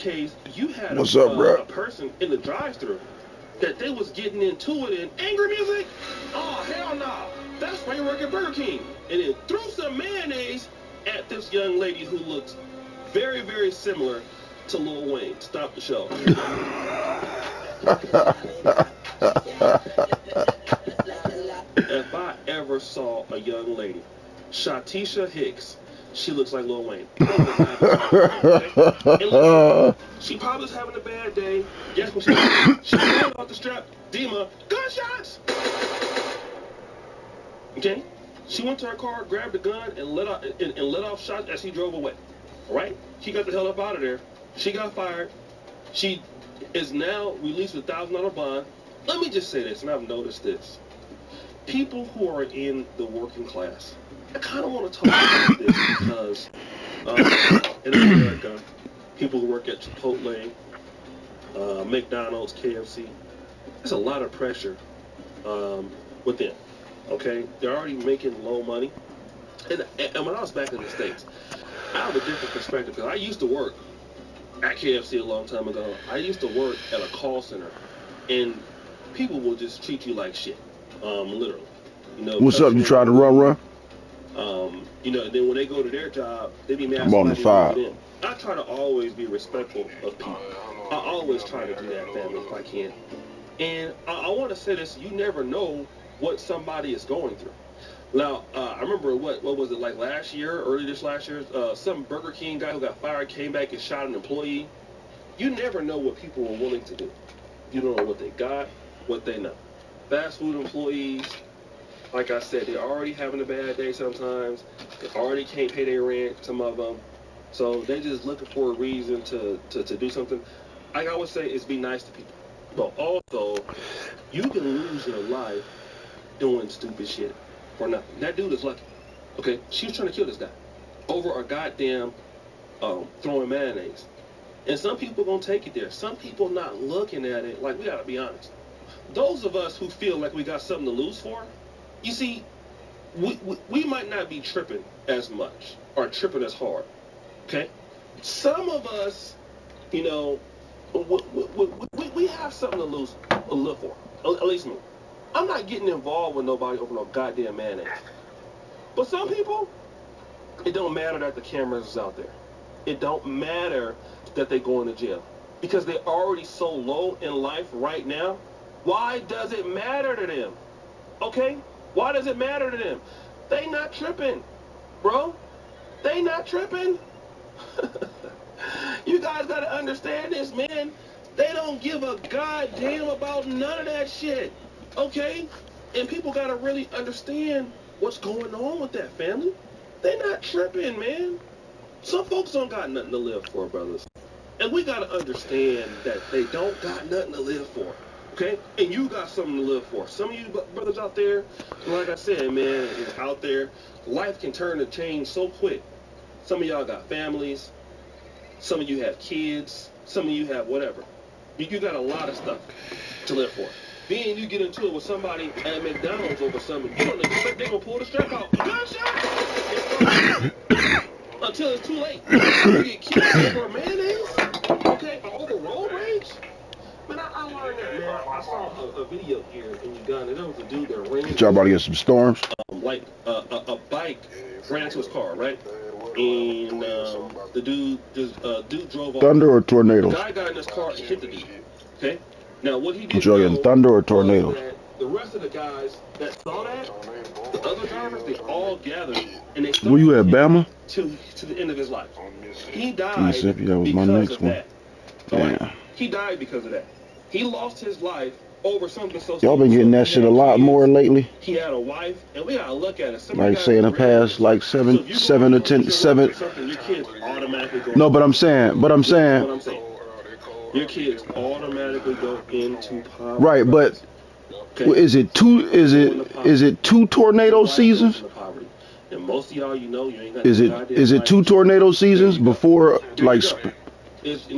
case, you had a person in the drive-thru that they was getting into it in angry music. Oh, hell no. That's why you work at Burger King. And then threw some mayonnaise at this young lady who looks very, very similar to Lil Wayne. Stop the show. If I ever saw a young lady, Shatisha Hicks, she looks like Lil Wayne. She probably was having a bad day. Guess what she did? She pulled off the strap. Dima, gunshots! Okay? She went to her car, grabbed a gun, and let off shots as she drove away. Alright? She got the hell up out of there. She got fired. She is now released with $1,000 bond. Let me just say this, and I've noticed this. People who are in the working class, I kind of want to talk about this because in America, people who work at Chipotle, McDonald's, KFC, there's a lot of pressure with them. Okay, they're already making low money, and when I was back in the States, I have a different perspective because I used to work at KFC a long time ago. I used to work at a call center, and people will just treat you like shit, literally. You know, what's up? You try to run? You know, and then when they go to their job, they be mad. I'm on the 5. I try to always be respectful of people. I always try to do that, family, if I can. And I want to say this: you never know what somebody is going through. Now, I remember what was it like last year, early this last year? Some Burger King guy who got fired came back and shot an employee. You never know what people are willing to do. You don't know what they got, what they know. Fast food employees, like I said, they're already having a bad day sometimes. They already can't pay their rent, some of them. So they just looking for a reason to do something. Like I would say, is be nice to people. But also, you can lose your life doing stupid shit for nothing. That dude is lucky. Okay? She was trying to kill this guy over a goddamn throwing mayonnaise. And some people gonna take it there. Some people not looking at it. Like, we gotta be honest. Those of us who feel like we got something to lose for, you see, we might not be tripping as much or tripping as hard. Okay? Some of us, you know, we have something to lose, to live for. At least me. I'm not getting involved with nobody over no goddamn mayonnaise. But some people, it don't matter that the cameras is out there. It don't matter that they going to jail. Because they're already so low in life right now. Why does it matter to them? Okay? Why does it matter to them? They not tripping, bro. They not tripping. You guys gotta understand this, man. They don't give a goddamn about none of that shit. Okay? And people gotta really understand what's going on with that, family. They not tripping, man. Some folks don't got nothing to live for, brothers. And we gotta understand that they don't got nothing to live for. Okay? And you got something to live for. Some of you brothers out there, like I said, man, is out there. Life can turn and change so quick. Some of y'all got families. Some of you have kids. Some of you have whatever. You got a lot of stuff to live for. Then you get into it with somebody at McDonald's over something. You don't expect they're going to pull the strap out. Gunshot! Until it's too late. You get killed over mayonnaise? Okay? Or over road rage? Man, I learned that, man. I saw a video here in Uganda. There was a dude that ran. Y'all about to get some storms? Like a bike ran into his car, right? And the dude drove off. Thunder or tornadoes? The guy got in his car and hit the dude. Okay? Now, what he did What y'all getting, thunder or tornadoes? The rest of the guys that saw that, the other drivers, they all gathered and they Were you at Bama? To the end of his life. He died Mississippi, that was my next one. That. Right? He died because of that. He lost his life over something so. Y'all been getting that shit a lot more lately. He had a wife, and we gotta look at it. Like say in the past, like seven to 10. No, but I'm saying. Your kids automatically go into poverty. Right, but is it two tornado seasons? And most of y'all, you know, you ain't got. Is it 2 tornado seasons before like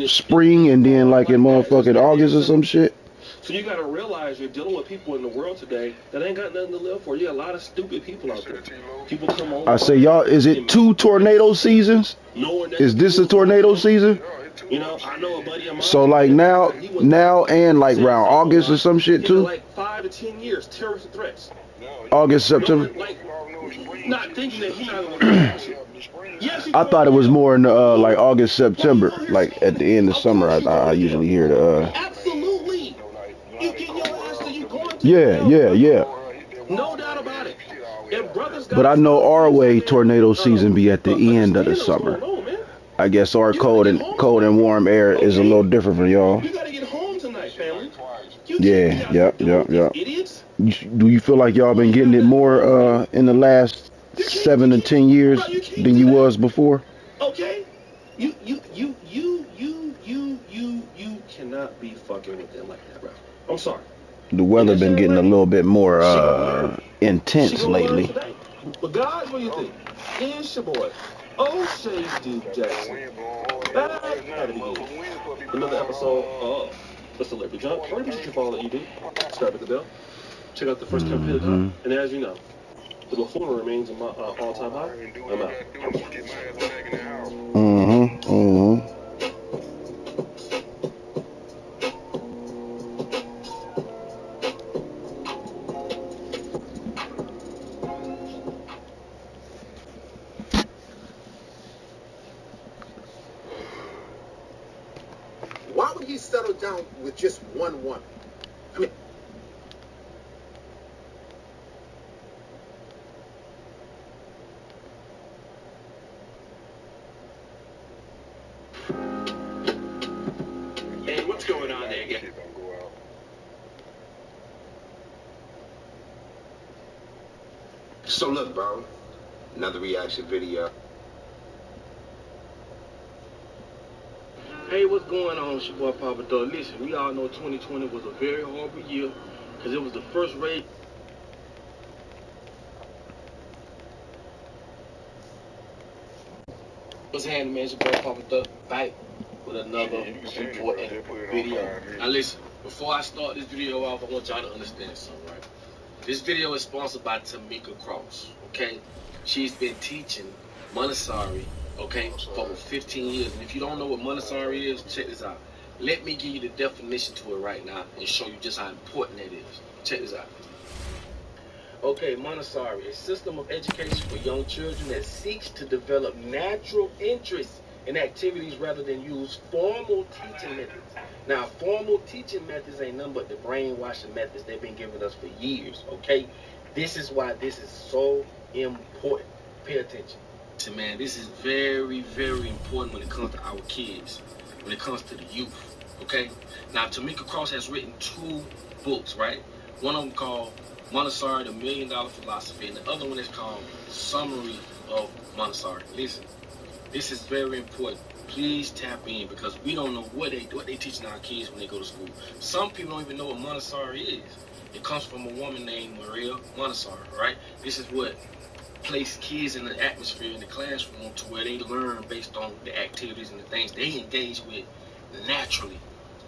spring and then like in motherfucking August or some shit? So you got to realize you're dealing with people in the world today that ain't got nothing to live for. You got a lot of stupid people out there. People come on. I say, y'all, is it 2 tornado seasons? Is this a tornado season? You know, I know a buddy of mine. So like now and like around August or some shit too. Like 5 to 10 years, terrorist threats. August, September. Like, not thinking that he's not gonna do yes, I thought it was more in like August, September, like at the end of summer. I usually hear the. Absolutely. You get your ass to you going to Yeah. No doubt about it. But I know our way tornado season be at the end of the summer. I guess our cold and warm air is a little different for y'all. You gotta get home tonight, family. Yeah, yep. Idiots. Do you feel like y'all been getting it more in the last 7 to 10 years than you was before? Okay. You cannot be fucking with them like that, bro. I'm sorry. The weather been getting a little bit more intense lately. But guys, what do you think? It's your boy, O'Shea Duke Jackson. Back at it again. Another episode of The Celebrity Jump. Remember to follow that you do. Subscribe at the bell. Check out the first campaign. And as you know, the buffoonery remains in my all-time high. I'm out. Why would he settle down with just one woman? I mean, hey, what's going on there, guys? So look, bro, another reaction video. Hey, what's going on? It's your boy Papa Dog. Listen, we all know 2020 was a very horrible year because it was the first raid. What's happening, man? It's your boy Papa Dog back with another important video. Now listen, before I start this video off, I want y'all to understand something, right? This video is sponsored by Tamika Cross, okay? She's been teaching Montessori, okay, for over 15 years. And if you don't know what Montessori is, check this out. Let me give you the definition to it right now and show you just how important that is. Check this out. Okay, Montessori, a system of education for young children that seeks to develop natural interests in activities rather than use formal teaching methods. Now, formal teaching methods ain't nothing but the brainwashing methods they've been giving us for years, okay? This is why this is so important. Pay attention. Man, this is very, very important when it comes to our kids, when it comes to the youth, okay? Now, Tamika Cross has written 2 books, right? One of them called Montessori, the $1 Million Philosophy, and the other one is called Summary of Montessori. Listen, this is very important. Please tap in because we don't know what they teaching our kids when they go to school. Some people don't even know what Montessori is. It comes from a woman named Maria Montessori, right? This is what place kids in the atmosphere in the classroom to where they learn based on the activities and the things they engage with naturally.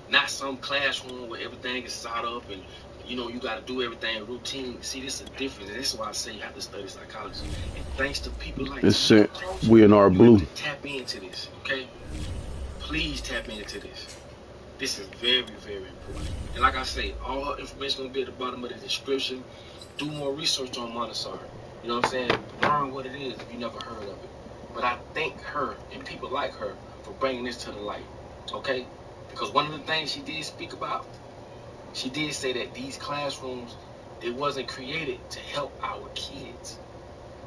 Not some classroom where everything is set up and you know you got to do everything routine. See, this is a difference, and this is why I say you have to study psychology. And thanks to people like this, we in our blue. Tap into this, okay? Please tap into this. This is very, very important. And like I say, all her information gonna be at the bottom of the description. Do more research on Montessori. You know what I'm saying? Learn what it is if you never heard of it. But I thank her and people like her for bringing this to the light, okay? Because one of the things she did speak about, she did say that these classrooms, they wasn't created to help our kids.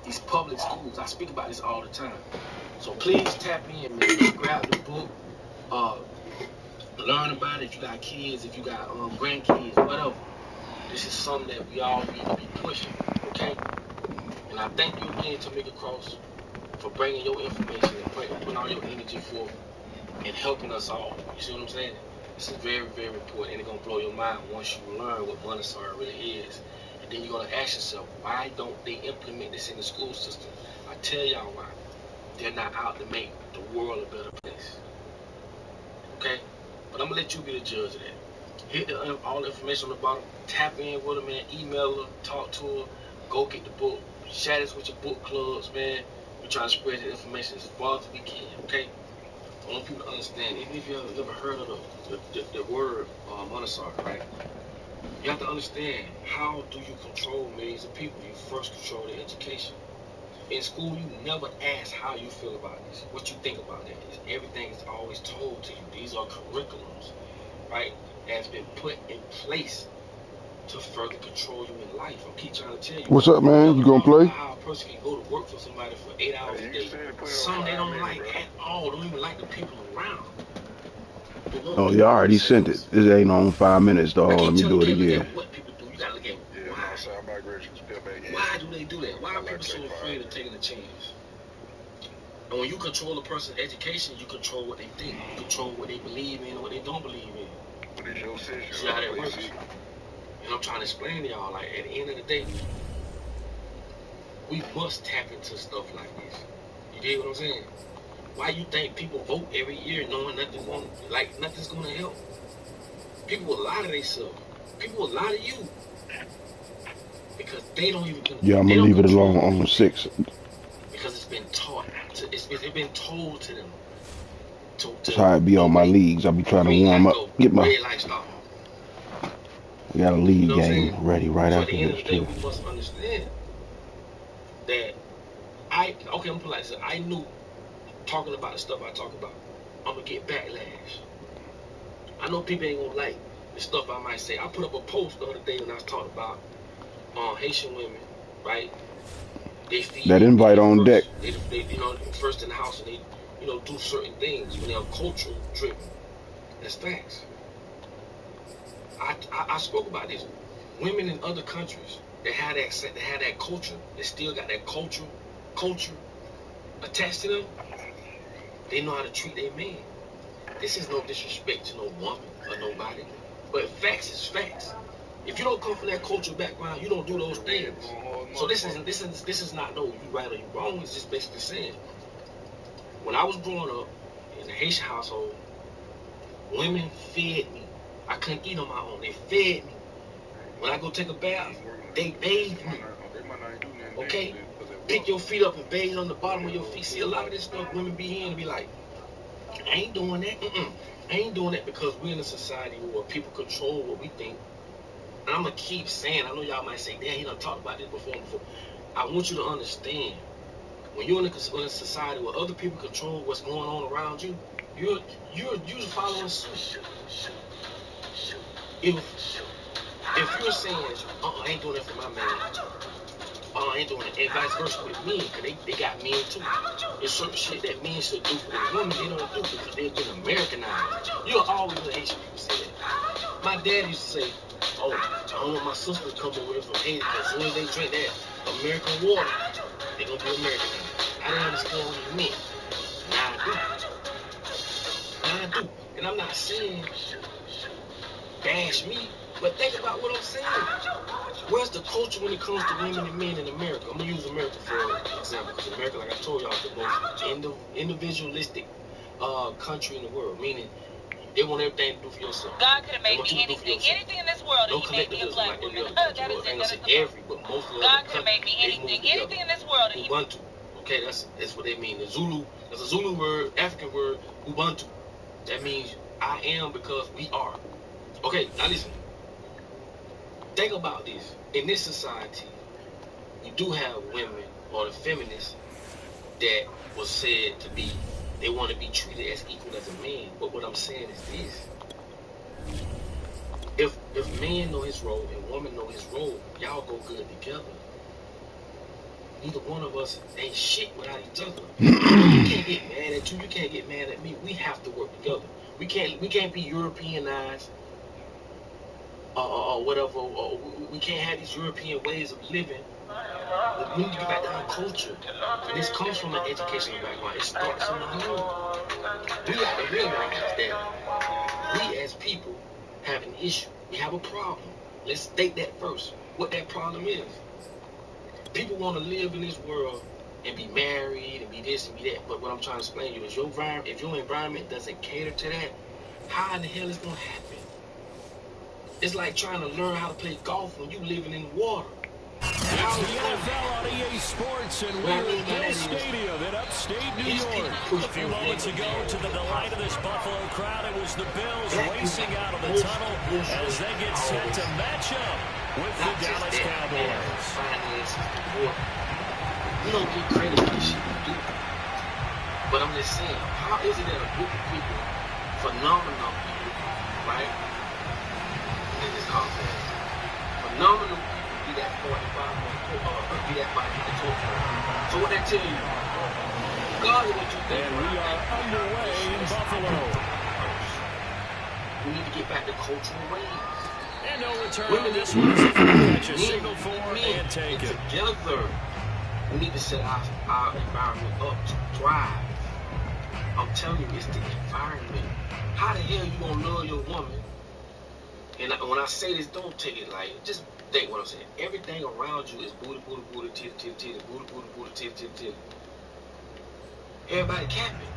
These public schools, I speak about this all the time. So please tap in, man. Grab the book, learn about it if you got kids, if you got grandkids, whatever. This is something that we all need to be pushing, okay? And I thank you again, Tamika Cross, for bringing your information and putting all your energy forth and helping us all. You see what I'm saying? This is very, very important, and it's going to blow your mind once you learn what Montessori really is. And then you're going to ask yourself, why don't they implement this in the school system? I tell y'all why. They're not out to make the world a better place. Okay? But I'm going to let you be the judge of that. Hit all the information on the bottom. Tap in with her, man. Email her. Talk to her. Go get the book. Share this with your book clubs, man. We're trying to spread the information as far as we can, okay? I want people to understand, even if you have never heard of the word monosaur, right? You have to understand, how do you control millions of people? You first control their education. In school, you never ask how you feel about this, what you think about that. Everything is always told to you. These are curriculums, right, that's been put in place to further control you in life. I keep trying to tell you. What's up, man? You gonna play? How a person can go to work for somebody for 8 hours a day. Some they don't like at all. Don't even like the people around. Oh, you already sent it. This ain't on 5 minutes, dog. Let me do it again. What people do, you gotta look at why do they do that? Why are people so afraid of taking a chance? And when you control a person's education, you control what they think. You control what they believe in and what they don't believe in. See how that works? And I'm trying to explain to y'all, like, at the end of the day, we must tap into stuff like this. You get what I'm saying? Why you think people vote every year knowing nothing's gonna help? People will lie to themselves. People will lie to you. Because they don't even control. Yeah, I'm gonna leave it alone on 6. Because it's been taught. It's been told to them. That's how I be on my leagues. I be trying to warm up. Get my. We got a league game ready right after this too. We must understand that I'm gonna put like this. I knew talking about the stuff I talk about, I'm gonna get backlash. I know people ain't gonna like the stuff I might say. I put up a post the other day when I was talking about Haitian women, right? They feed that invite on deck. They first in the house, and they do certain things when they're cultural driven. That's facts. I spoke about this. Women in other countries that had that culture, they still got that culture attached to them. They know how to treat their man. This is no disrespect to no woman or nobody, but facts is facts. If you don't come from that cultural background, you don't do those things. So this is not no you right or you wrong. It's just basically saying, when I was growing up in a Haitian household, women fed me. I couldn't eat on my own. They fed me. When I go take a bath, they bathed me. Okay? Pick your feet up and bathe on the bottom of your feet. See, a lot of this stuff women be here and be like, I ain't doing that. I ain't doing that, because we're in a society where people control what we think. And I'm going to keep saying, I know y'all might say, damn, he done talked about this before. I want you to understand, when you're in a society where other people control what's going on around you, you're following suit. If you're saying, I ain't doing that for my man, I ain't doing it, and vice versa with men, because they got men too. There's certain shit that men should do for the women they don't do because they've been Americanized. You'll always hear Asian people say that. My dad used to say, oh, I don't want my sister to come over here from Haiti, because as soon as they drink that American water, they're going to be Americanized. I didn't understand what he meant. Now I do. And I'm not saying bash me, but think about what I'm saying. Where's the culture when it comes to women and men in America? I'm going to use America for example, because America, like I told y'all, is the most individualistic country in the world, meaning they want everything to do for yourself. God could have made me anything in this world, and he made me a black woman. That is every, but most of God could have made me anything in this world, and he Ubuntu. Okay, that's what they mean. That's a Zulu word, African word, Ubuntu. That means I am because we are. Okay, now listen. Think about this. In this society, you do have women or the feminists that was said to be, they want to be treated as equal as a man. But what I'm saying is this. If man know his role and woman know his role, y'all go good together. Neither one of us ain't shit without each other. You can't get mad at you. You can't get mad at me. We have to work together. We can't be Europeanized or whatever. We can't have these European ways of living. We need to get back to our culture. And this comes from an educational background. It starts in the home. We have to realize that we as people have an issue. We have a problem. Let's state that first. What that problem is. People want to live in this world and be married and be this and be that. But what I'm trying to explain to you is if your environment doesn't cater to that, how in the hell is it going to happen? It's like trying to learn how to play golf when you living in the water. It's the NFL on EA Sports, and we're in Bill Stadium in upstate New York. A few moments ago, to the delight of this Buffalo crowd, it was the Bills racing out of the tunnel as they get set to match up with the Dallas Cowboys. You don't get credit for the shit you do. But I'm just saying, how is it that a group of people, phenomenal people, right? And this offense, phenomenal people be that 45 be that body the touchdown. So what that tell you? God is what you think. And we are underway in Buffalo. We need to get back to cultural ways. And no return on this one. Catch a signal for and take it. Together, we need to set our environment up to thrive. I'm telling you, it's the environment. How the hell you gonna love your woman? And when I say this, don't take it like, just think what I'm saying. Everything around you is booty, booty, booty, titty, titty, titty, booty, booty, booty, titty, titty, titty. Everybody capping.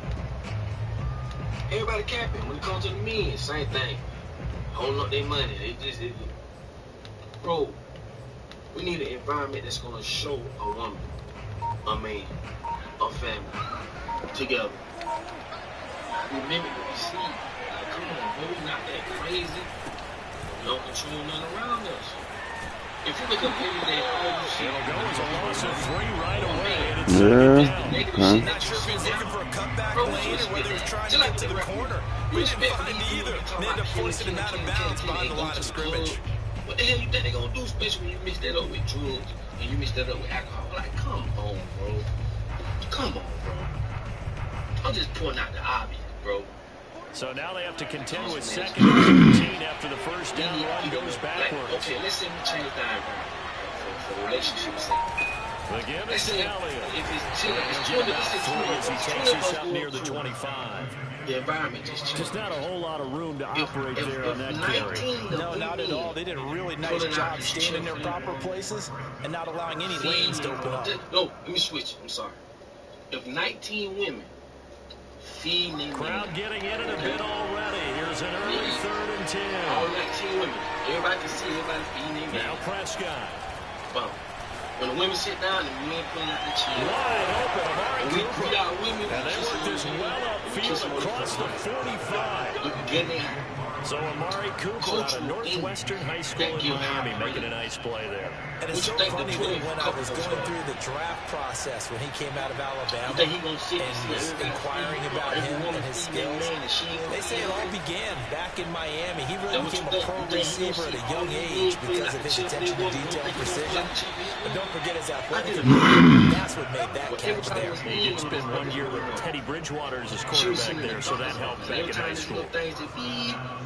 Everybody capping. When it comes to the men, same thing. Holding up their money. Bro, we need an environment that's gonna show a woman, a man, a family together. We mimic what we see. Like, come on, bro, we not that crazy. We don't control nothing around us. If you look up every day, all you see. It'll go as a loss of 3 right away, and it's Yeah. Not sure if he was looking for a cutback lane or whether he was trying to get to the corner. We didn't find it either. They ended up forcing him out of bounds behind the line of scrimmage. What the hell you think they're gonna do, especially when you mix that up with drugs and you mix that up with alcohol? Like, come on, bro. Come on, bro. I'm just pointing out the obvious, bro. So now they have to contend with 2nd and 13 after the first down run goes backwards. Like, okay, let's say we change that around for the relationship's sake. The give is to Elliott. If it's 10, it's 20, as he takes us up near the 25. The environment just changed. Just not a whole lot of room to operate there on that carry. No, not at all. They did a really nice job staying in their proper places and not allowing any lanes to open up. No, let me switch. I'm sorry. If 19 women feed their Crowd getting in it a bit already. Here's an early 3rd and 10. All 19 women. Everybody can see everybody feeding their Now Prescott. Bum. When the women sit down, the men put out the chair. Wide open, Amari We Cooper. got women. And they work this well upfield across the 45. You can get in. So Amari Cooper out of Northwestern High School in Miami making a nice play there. And it's so funny that when I was going through the draft process when he came out of Alabama and was inquiring about him and his skills, they say it all began back in Miami. He really became a pro receiver at a young age because of his attention to detail and precision. But don't forget his athletic ability. That's what made that catch there. He did spend 1 year with Teddy Bridgewater as his quarterback there, so that helped back in high school.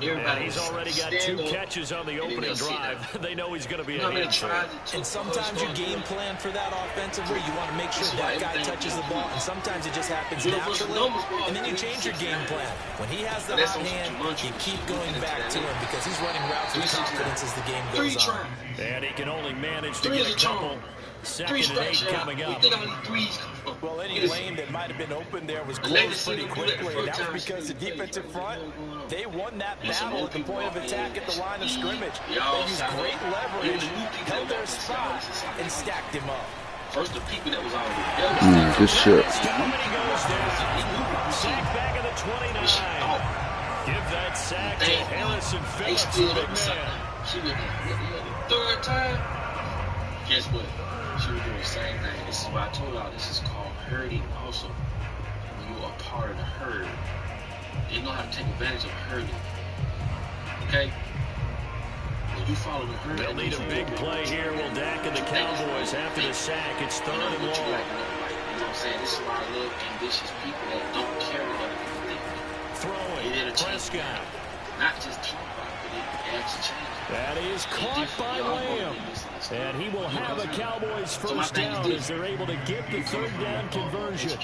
And he's already got 2 catches on the opening drive. They know he's going to be a handful. And sometimes you game plan for that offensively. You want to make sure that guy touches the ball, and sometimes it just happens naturally. And then you change your game plan. When he has the hot hand, you keep going back to him because he's running routes with confidence as the game goes on. And he can only manage to get a couple. 2nd and 8 coming up. Well, any lane that might have been open there was closed pretty quickly, and that was because the defensive front, they won that battle at the point of attack at the line of scrimmage. They used great leverage, held their spot, and stacked him up. First, the people that was already Good shit. Sack back at the 29. Give that sack to Harrison Phillips, big man. She was the 3rd time. Guess what? She was doing the same thing. This is why I told y'all this is called herding also. When you are part of the herd, they know how to take advantage of herding. Okay? When you follow the herd, they'll need a big play here. Will Dak and the Cowboys after the sack? It's 3rd and long. You know what I'm saying? This is why I love ambitious people that don't care what other people think. Throwing, Prescott. Not just talk about it, but it actually changes. That is caught by Lamb. And he will have a Cowboys first down as they're able to get the 3rd down conversion.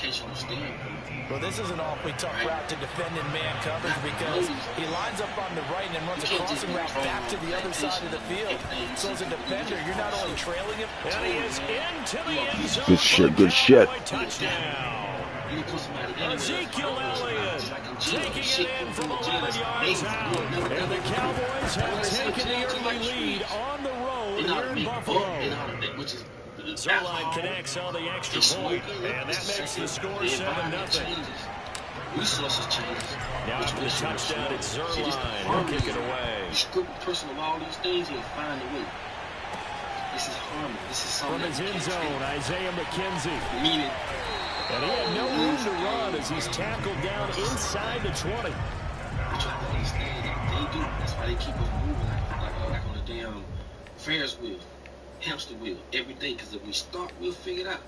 Well, this is an awfully tough route to defend in man coverage because he lines up on the right and then runs a crossing route back to the other side of the field. So as a defender, you're not only trailing him, and he is into the end zone. Good shit, good shit. Touchdown. Ezekiel Elliott taking it in from 11 yards out. And the Cowboys have taken the early lead on the road here in Buffalo. which is Zerline connects on the extra point, and that makes the score 7-0. Resources changes. Now after the touchdown, it's Zerline. He'll kick it away. You strip a person of all these things and find a way. This is harmony. This is something. From his end zone, Isaiah McKenzie. Meaning. And he had no room to run as he's tackled down inside the 20. They try to understand that they do. That's why they keep us moving like on a damn Ferris wheel, hamster wheel, every day. Because if we start, we'll figure it out.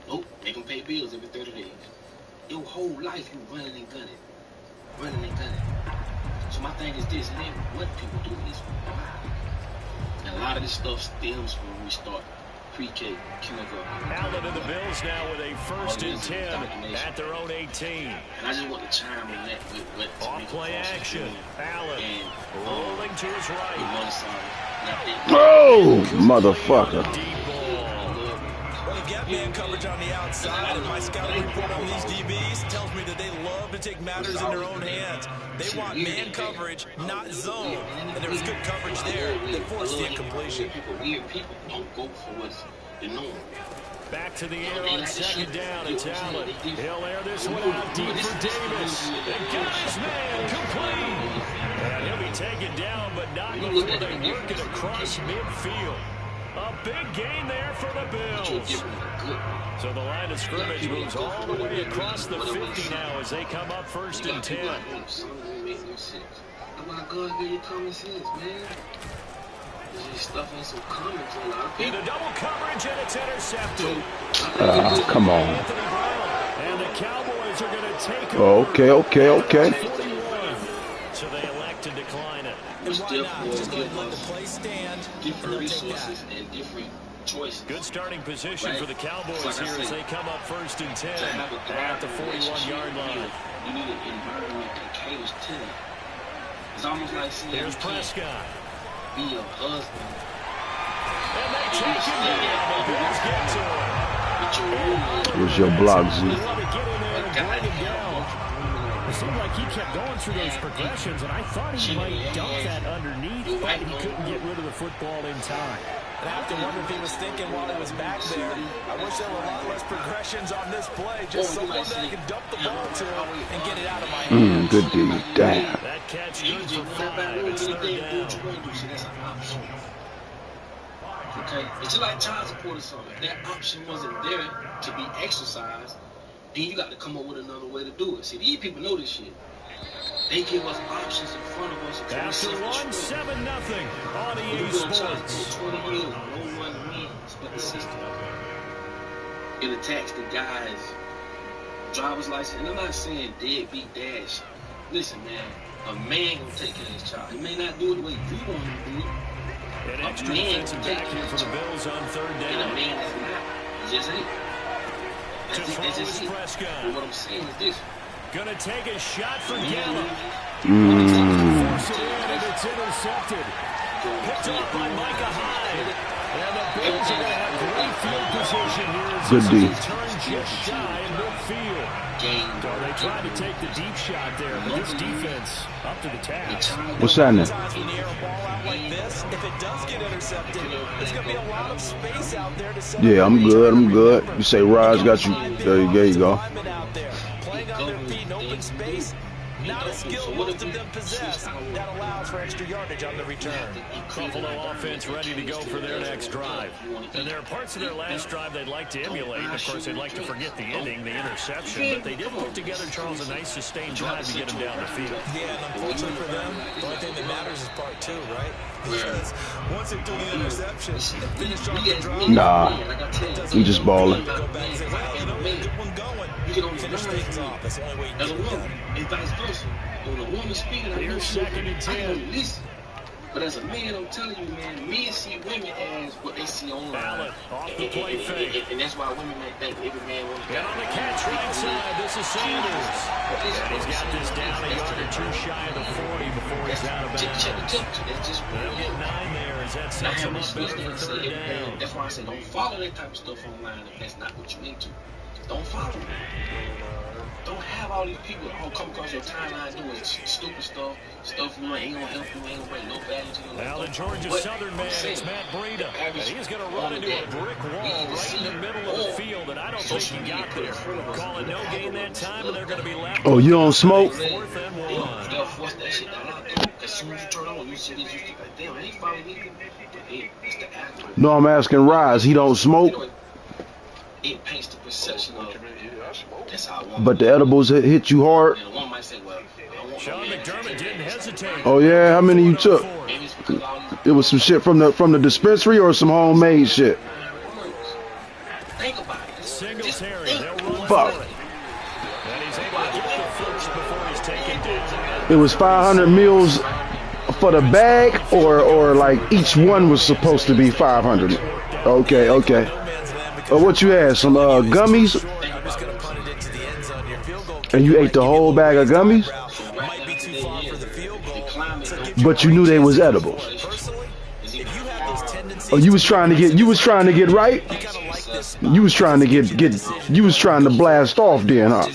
Nope, make them pay bills every 30 days. Your whole life you running and gunning. Running and gunning. So my thing is this, it ain't what people do, it's why. And a lot of this stuff stems from when we start pre-K, kindergarten. Allen and the Bills now with a 1st and 10 at their own 18. And I just want to chime on that with off-play action. Allen rolling to his right. Oh, motherfucker. Got man coverage on the outside, and my scouting report on these DBs tells me that they love to take matters in their own hands. They want man coverage, not zone. And there was good coverage there that forced the incompletion. Weird people don't go for what's the norm. Back to the air on 2nd down. It's Allen. He'll air this one out deep for Davis. And got his man complete. And he'll be taken down, but not before they work it across midfield. A big gain there for the Bills. So the line of scrimmage moves all the way across the 50 now as they come up 1st and 10. Oh my God, give you common sense, man. This stuff ain't so common to a lot of people. In a double coverage, and it's intercepted. Come on. And the Cowboys are going to take over. Okay. So they elect to decline it. And why not? Just go ahead and let the play stand. Different resources and different choices. Good starting position for the Cowboys here as they come up 1st and 10 at the 41-yard line. You need an environment that caters to that. It's almost like saying here's Prescott. Be a husband. And they take him down. The Bills get to him. Where's your block, Z? Get in there and bring him down. It seemed like he kept going through those progressions, and I thought he might dump that underneath, but he couldn't get rid of the football in time. And I have to wonder if he was thinking while he was back there, I wish there were a lot less progressions on this play, just someone that I can dump the ball to and get it out of my hands. Good D. Damn. That catch good for 5. It's 3rd down. Okay, it's just like child support or something. If that option wasn't there to be exercised, then you got to come up with another way to do it. See, these people know this shit. They give us options in front of us. After 1-7-0 on EA Sports. 20 years, no one wins but the system. It attacks the guy's driver's license. And I'm not saying deadbeat dash. Listen, man, a man gonna take care of his child. He may not do it the way you want him to do it. An extra defensive back here for the Bills on 3rd down. And a man is not. He just ain't. That's just it. But what I'm saying is this. Gonna take a shot for Gallup. Force it in, and it's intercepted. Picked up by Micah Hyde. And the Bills are going to have great field position here as Good D. turn just shy in midfield. So they tried to take the deep shot there, but this defense up to the task. What's happening? When you air a ball out like this, if it does get intercepted, there's going to be a lot of space out there to set. Yeah, I'm good. You say Raj got you. There you go. Playing on their feet in open space, not a skill most of them possess. That allows for extra yardage on the return. Buffalo offense ready to go for their next drive. And there are parts of their last drive they'd like to emulate. Of course, they'd like to forget the ending, the interception. But they did put together, Charles, a nice sustained drive to get them down the field. Yeah, and unfortunately for them, the only thing that matters is part 2, right? Because once they do the interception, they finish off the drive. Nah, I'm just balling. Go back and say, well, you know, good one going. You can finish things off. That's the only way you As a can do woman, it. and vice versa. When a woman speaking, I know she 2nd and 10. I don't listen. But as a man, I'm telling you, man, men see women as what they see online. Allen off the play fake. And that's why women may think every man wants to And on the catch right side, this is Sanders. And he's got this down a yard or 2 shy of the 40 before he's out of bounds. They'll get 9 there as that sets him up better for 3rd down. That's why I say don't follow that type of stuff online if that's not what you're into. Don't follow. Don't have all these people all come across your timeline doing stupid stuff you ain't gonna help you, ain't gonna bring no value to you. Now the Georgia Southern man, it's Matt Breida, and he's going to run into a brick wall right in the middle of the field, and I don't think he got there. Calling no gain that time, and they're going to be left. Oh, you don't smoke? 4th and 1. You gotta force that shit down. As soon as you turn on, you see this, you think like, damn, I ain't following me. It's the actor. No, I'm asking Rise. He don't smoke? It paints the perception of that's how I want. But the edibles hit you hard? And one might say, well, Sean McDermott didn't hesitate. Oh yeah, how many you took? It was some shit from the dispensary or some homemade shit? Think about it. Singletary, they'll run Fuck. for it. And he's able to get the first before he's taken down. It was 500 meals for the bag, or like each one was supposed to be 500. Okay. What you had? Some gummies? And you ate the whole bag of gummies? But you knew they was edibles. Oh, you was trying to get right? You was trying to blast off then, huh?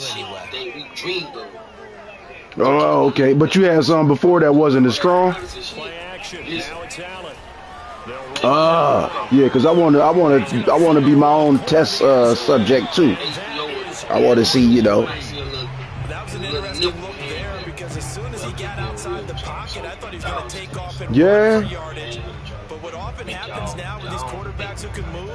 Oh, okay. But you had some before that wasn't as strong? Yeah, because I want to be my own test subject too. I want to see, That was an interesting look there, because as soon as he got outside the pocket, I thought he was going to take off and run for yardage. But what often happens now with these quarterbacks who can move,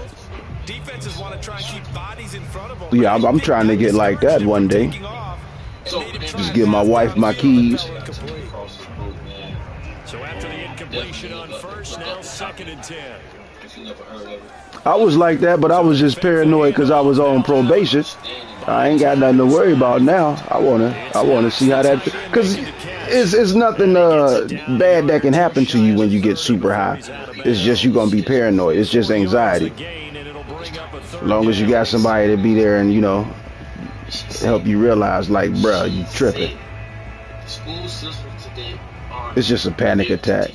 defenses want to try and keep bodies in front of them. Yeah, I'm trying to get like that one day. Just give my wife my keys. So after the incompletion on first, now 2nd and 10. I was like that, but I was just paranoid because I was on probation. I ain't got nothing to worry about now. I wanna see how that, because it's nothing bad that can happen to you when you get super high. It's just you gonna be paranoid. It's just anxiety. As long as you got somebody to be there and help you realize, like, bruh, you tripping. It's just a panic attack.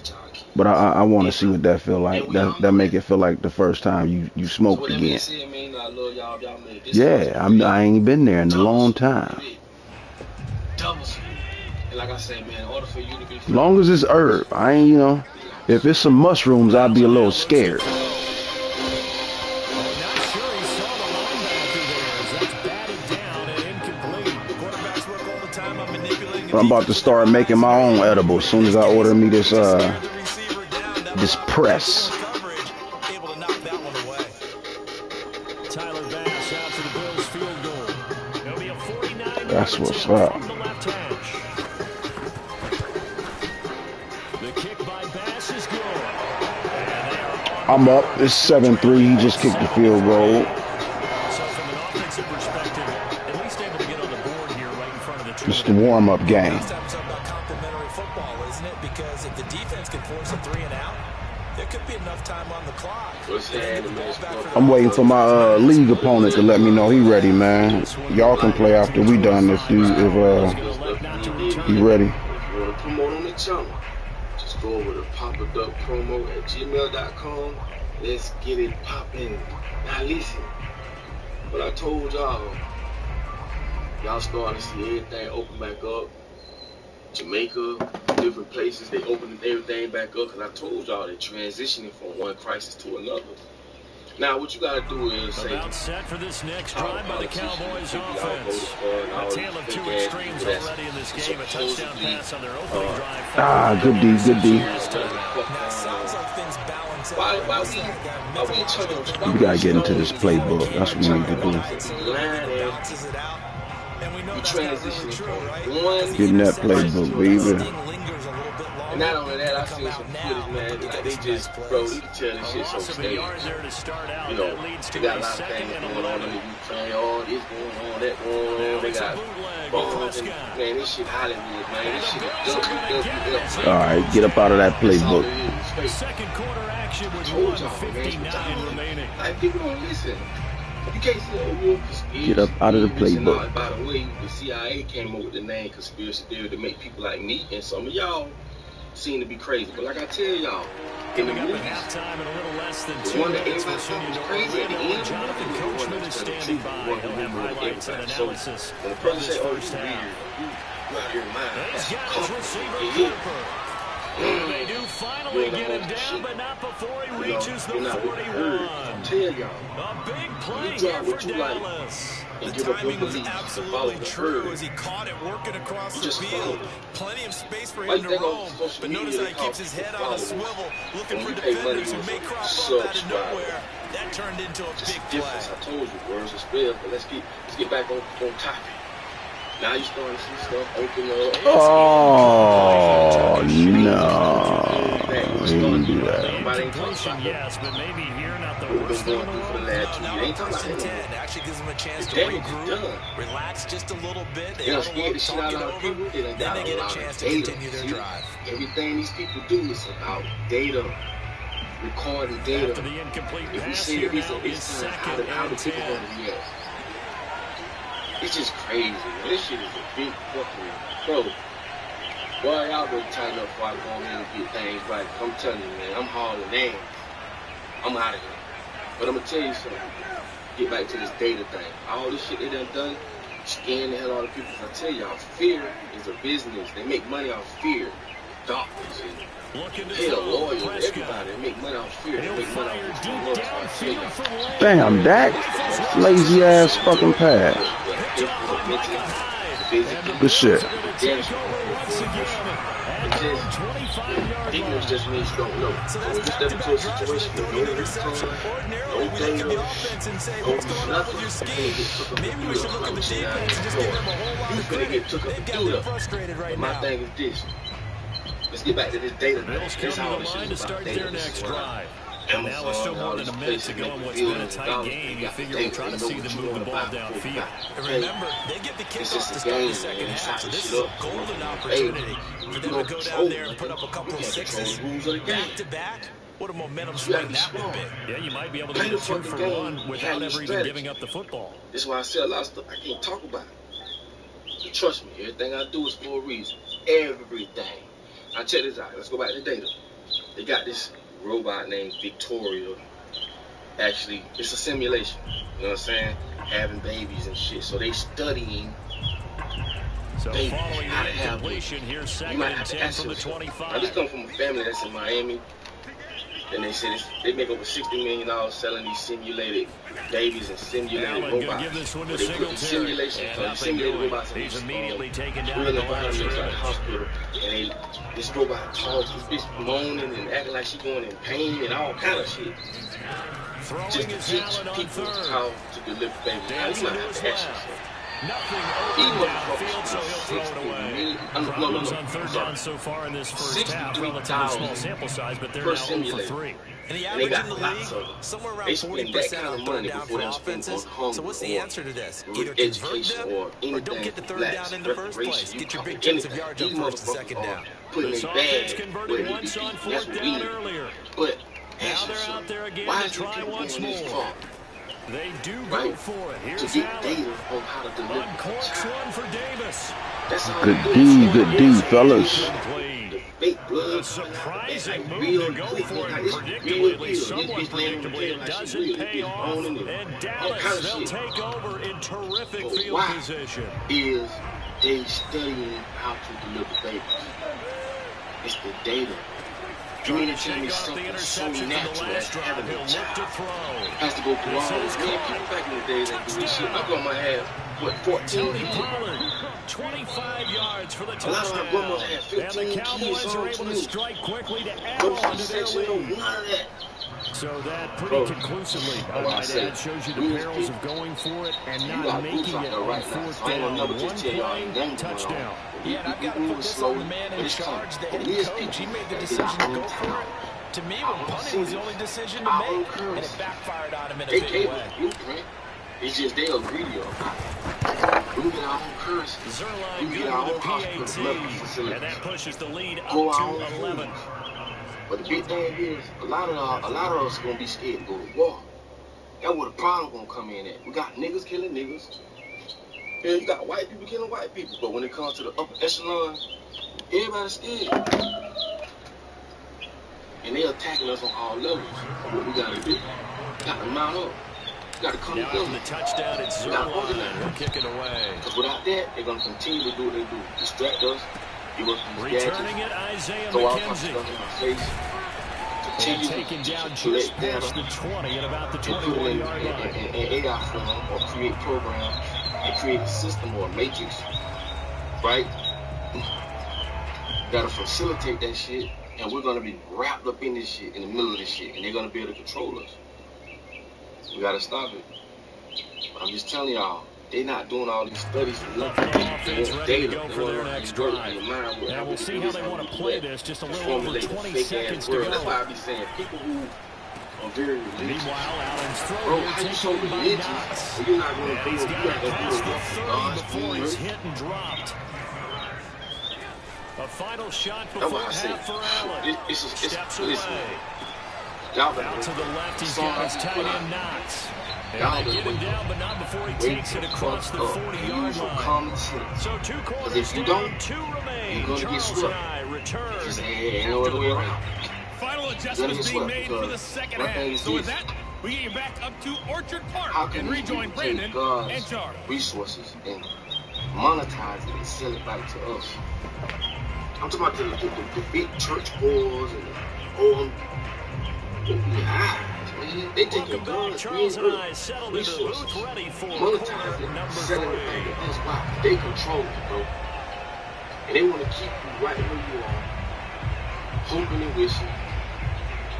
But I want to see what that feel like. That make it feel like the first time you smoked again. Yeah, I ain't been there in a long time. As long as it's herb, I ain't, if it's some mushrooms, I'd be a little scared. I'm about to start making my own edibles as soon as I order me this press. That's what's up. I'm up. It's 7-3. He just kicked the field goal. It's the warm-up game. Because if the defense can force a 3 and out, there could be enough time on the clock. I'm waiting for my league opponent to let me know he ready, man. Y'all can play after we done if he ready. If you want to promote on the channel, just go over to poppaduppromo@gmail.com. Let's get it popping. Now listen, what I told y'all starting to see everything open back up. Jamaica, different places, they opening everything back up, because I told y'all they're transitioning from one crisis to another. Now, what you got to do is say... About set for this next drive by the Cowboys offense. A tale of two extremes already in this game. A touchdown pass on their opening drive. Good D. We got to get into this playbook. That's what we need to do. Getting that playbook, baby. And not only that, I see some footage, man. Like, they just, bro, you can tell this shit so staged. They got a lot of things going on in the Ukraine. All this going on, that going on. They got bombs and, man, this shit Hollywood, man. This shit is WWF. All right, get up out of that playbook. Second quarter action with 1:59 remaining. Like, people don't listen. You can't say get up out of the playbook. By the way, the CIA came up with the name conspiracy theory to make people like me and some of y'all seem to be crazy. But like I tell y'all, in the movies, halftime in a little less than the 2 one that minutes everybody thought was crazy at the end, Jonathan Coachman is standing by. He'll have highlights and analysis when the person says, "Oh, first you half. weird," you out of your mind. He's got his receiver You hit. Cooper. They do finally get him down, but not before he reaches the 41. Tell y'all, A big play you here drop for what you like. Dallas. And The give up your timing was beliefs to absolutely follow the true herd. as he caught it working across You the just field. follow. Plenty of space for Why him you to think on roam, social but media notice how they he call keeps his people head on a followers? swivel, looking When for you pay money, defenders who you may was a crop up out of subscriber. nowhere. That turned into a Just big a play. difference. I told you, words are spelled, but let's get back on topic. Now you starting to see stuff open up. Oh, no. He didn't do that. Nobody ain't talking about Yes, but maybe here not the what we've worst been thing in going the through for the world. last 2 Now years. Ain't talking first about and that 10 no more. actually gives them a chance The to damage is regroup, done. relax just a little bit. They They done huddle scared up, the shit talk out it of our over, people. They done then got they a get a lot chance of to data. continue their See? drive. Everything these people do is about data. Recording data. After the incomplete If we pass see here that it's now a is time, how second the and people 10. gonna react? It's just crazy, man. This shit is a big fucking bro. Boy, y'all better tighten up before I go in and get things right. I'm telling you, man, I'm hauling ass. I'm out of here. But I'm gonna tell you something. Get back to this data thing. All this shit they done, scaring the hell out of people. I tell y'all, fear is a business. They make money off fear. Doctors and hell, lawyers, everybody. They make money off fear. They make money off this love. So I tell y'all. Damn, Dak. Lazy ass fucking pass. Good shit. Ignorance just means you don't know. So So that's when you step into a back-to-back rushing situation and with 30 no interception. return, Ordinarily, no we look at the data, offense and say, no what's going on with nothing, your they scheme? get took up Maybe the we should look at the defense and just give them a whole lot of credit. Get took up They've the got them build-up. frustrated right But my now. thing is this. Let's get back to this data. Bills come That's to all the this line shit to is about. start Data. their This next is why drive. And now with still more than a minute to go in what's been a tight game, you figure we'll try to see them move the ball downfield. And remember, they get the kickoff to start the second half, so this is a golden opportunity for them to go down there and put up a couple of sixes back-to-back. What a momentum swing that would be. Yeah, you might be able to get a 2-for-1 without ever even giving up the football. This is why I say a lot of stuff I can't talk about. So trust me, everything I do is for a reason. Everything. Now check this out. Let's go back to data. They got this robot named Victoria. Actually, it's a simulation. You know what I'm saying? Having babies and shit. So they studying So babies, following how to the have incompletion babies. here, You second might and have to 10 ask from the yourself. 25. Now this comes from a family that's in Miami. And they said they make over $60 million selling these simulated babies and simulated robots. Give this one to They put the simulation, the simulated robots in He's these immediately taken down real in the line of environments like scrimmage. hospital, and this robot talks, this bitch moaning and acting like she going in pain and all kind of shit. Just to teach people how to deliver babies. Now you might have to ask yourself. Nothing open downfield, so he'll throw it away. Problems on third down so far in this first half, relatively small sample size, but they're now 0 for 3. And the average in the league, somewhere around 40% on third down for offenses. So what's the answer to this? Either convert them or don't get the third down in the first place. Get your big chunks of yards up first and second down. This offense converted once on fourth down earlier. But now they're out there again to try once more. They do go for it. Here's Allen. Uncorks one for Davis. Good D, fellas. A surprising move to go for it. Predictably, at least somewhat predictably, it doesn't pay off. And Dallas, they'll take over in terrific field position. Is they studying how to deliver babies? It's the data. You mean to tell me something so natural as having a child has to go through all this? Man, people back in the days that do this shit, my grandma had, what, 14 people? 25 yards for the A lot of my grandmas touchdown. had 15 And the Cowboys kids are on able to too. strike quickly to add Those on to their section, no, lead. none of that. So that pretty conclusively, I might add, shows you the perils of going for it and not making it on fourth down. One play, touchdown. Yeah, and I've got to put this on the man in charge, the head coach. He made the decision to go for it. To me, when punting was the only decision to make, and it backfired on him in a big way. It's just they are greedy. We get our own currency. Zerline We good get our with own the hospital medical PAT, facility. and that pushes the lead up Go our own to 11. food. But the big thing is, a lot of us gonna be scared to go to war. That's where the problem gonna come in at. We got niggas killing niggas. Yeah, you got white people killing white people. But when it comes to the upper echelon, everybody's scared. And they're attacking us on all levels. What we gotta do? Got to mount up. Got to come now together. The touchdown at 0-line. We'll kick it away. Because without that, they're gonna continue to do what they do. Distract us. Give us these Returning gadgets. it, Isaiah Throw all kinds of McKenzie. stuff in my face. And taken down just past the 20 at about the 21-yard line. In AI form or create programs and create a system or a matrix, right? Gotta facilitate that shit, and we're gonna be wrapped up in this shit, in the middle of this shit, and they're gonna be able to control us. We gotta stop it. But I'm just telling y'all, they're not doing all these studies for nothing. Offense ready to go for their next drive. Now we'll see how they want to play this. Just a little over 20 seconds to go. That's why I be saying people who are very religious. Meanwhile, Allen's throw Bro, here how you taken so by religious? Knox. You're not gonna And do he's it. got it past the 30 before he's hit and dropped. A final shot before half for Allen. Steps away. Out to the left, he's got his tight end Knox. And they get him down, but not before he takes it across the 40-yard line. So 2 quarters down, 2 remain. Charles and I return. Final adjustments being made for the second half. So with that, we get you back up to Orchard Park and rejoin Brandon and Charles. Resources and monetize it and sell it back to us. I'm talking about the big church boys and the old. They take your guns, Charles and I settled into the booth ready for monetize it, number sell it 3. back to us. Why? They control it, bro. And they want to keep you right where you are, hoping and wishing.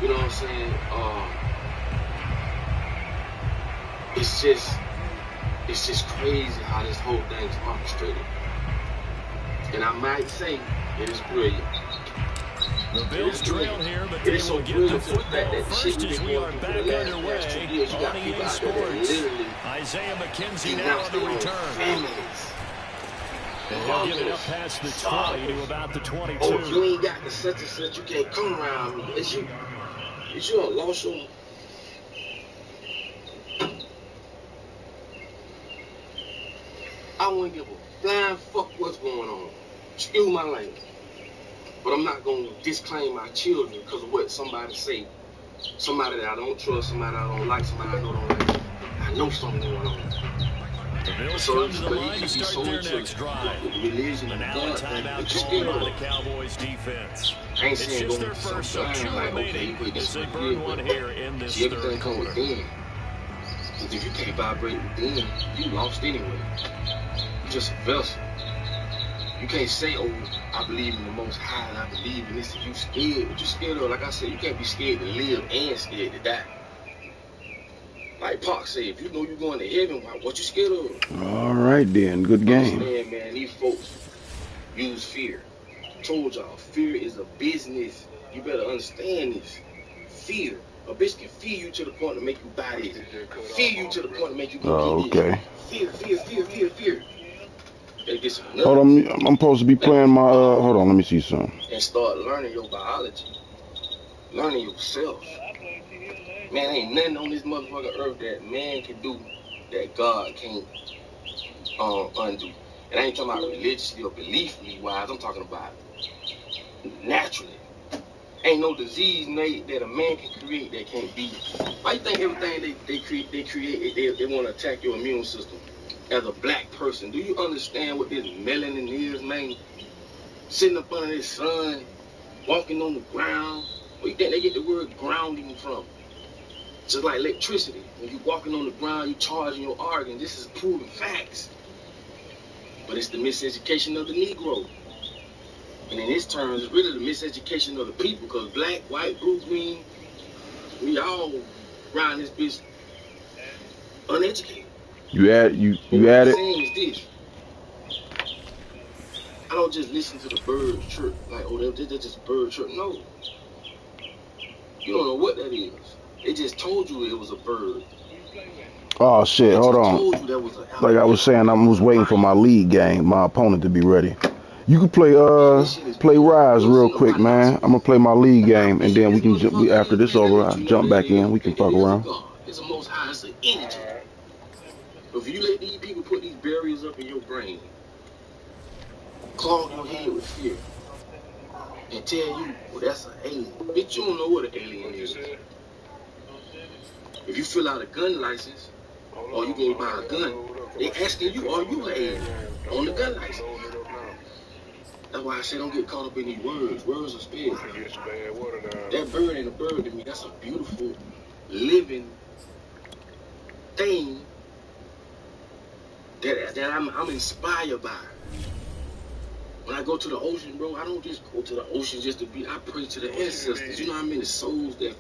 You know what I'm saying? It's just crazy how this whole thing is orchestrated. And I might say it is brilliant. The Bills trail here, but they will get to football first as we are back underway on EA Sports. Isaiah McKenzie now on the return. And he'll get it up past the 20 to about the 22. Oh, if you ain't got the such and such, you can't come around me. Is you a lost your... I wouldn't give a flying fuck what's going on. Excuse my language. But I'm not going to disclaim my children because of what somebody say. Somebody that I don't trust, somebody I don't like, somebody I know don't like. I know something going on. The Bills come to the line to start their next drive. Religion And and now a God, timeout called by the Cowboys defense. It's just their first, so 2 remaining as they burn one here in this third quarter. Because if you can't vibrate within, you lost anyway. You're just a vessel. You can't say, oh, I believe in the Most High and I believe in this. If you scared, but you scared of, like I said, you can't be scared to live and scared to die. Like Pac said, if you know you're going to heaven, what you scared of? All right, then. Good game. Man, these folks use fear. I told y'all, fear is a business. You better understand this. Fear. A bitch can fear you to the point to make you buy this. Fear you to the point to make you go get this. Fear. Hold on, I'm supposed to be playing my, hold on, let me see something. And start learning your biology. Learning yourself. Man, ain't nothing on this motherfucking earth that man can do that God can't undo. And I ain't talking about religiously or beliefly wise. I'm talking about naturally. Ain't no disease that a man can create that can't be. Why you think everything they create, they want to attack your immune system? As a black person, do you understand what this melanin is, man? Sitting up under this sun, walking on the ground. Where you think they get the word grounding from? Just like electricity. When you're walking on the ground, you're charging your organs. This is proven facts. But it's the miseducation of the Negro. And in this terms, it's really the miseducation of the people, because black, white, blue, green, we all around this bitch uneducated. You add it. What I'm saying is this. I don't just listen to the birds chirp, like, oh, they're just bird chirp. No. You don't know what that is. They just told you it was a bird. Oh, shit, hold on. Like I was saying, I was waiting for my league game, my opponent to be ready. You can play Rise real quick, man. I'm gonna play my league game, and then we can after this over, I'll jump back in. We can fuck around. It's the Most High, it's an energy. If you let these people put these barriers up in your brain, clog your head with fear, and tell you, well, that's an alien. Bitch, you don't know what an alien is. If you fill out a gun license, or you go buy a gun, they asking you, are you an alien on the gun license? That's why I say don't get caught up in these words. Words are spells. That bird ain't a bird to me. That's a beautiful, living thing that I'm inspired by. When I go to the ocean, bro, I don't just go to the ocean just to be. I pray to the ancestors. You know how many souls that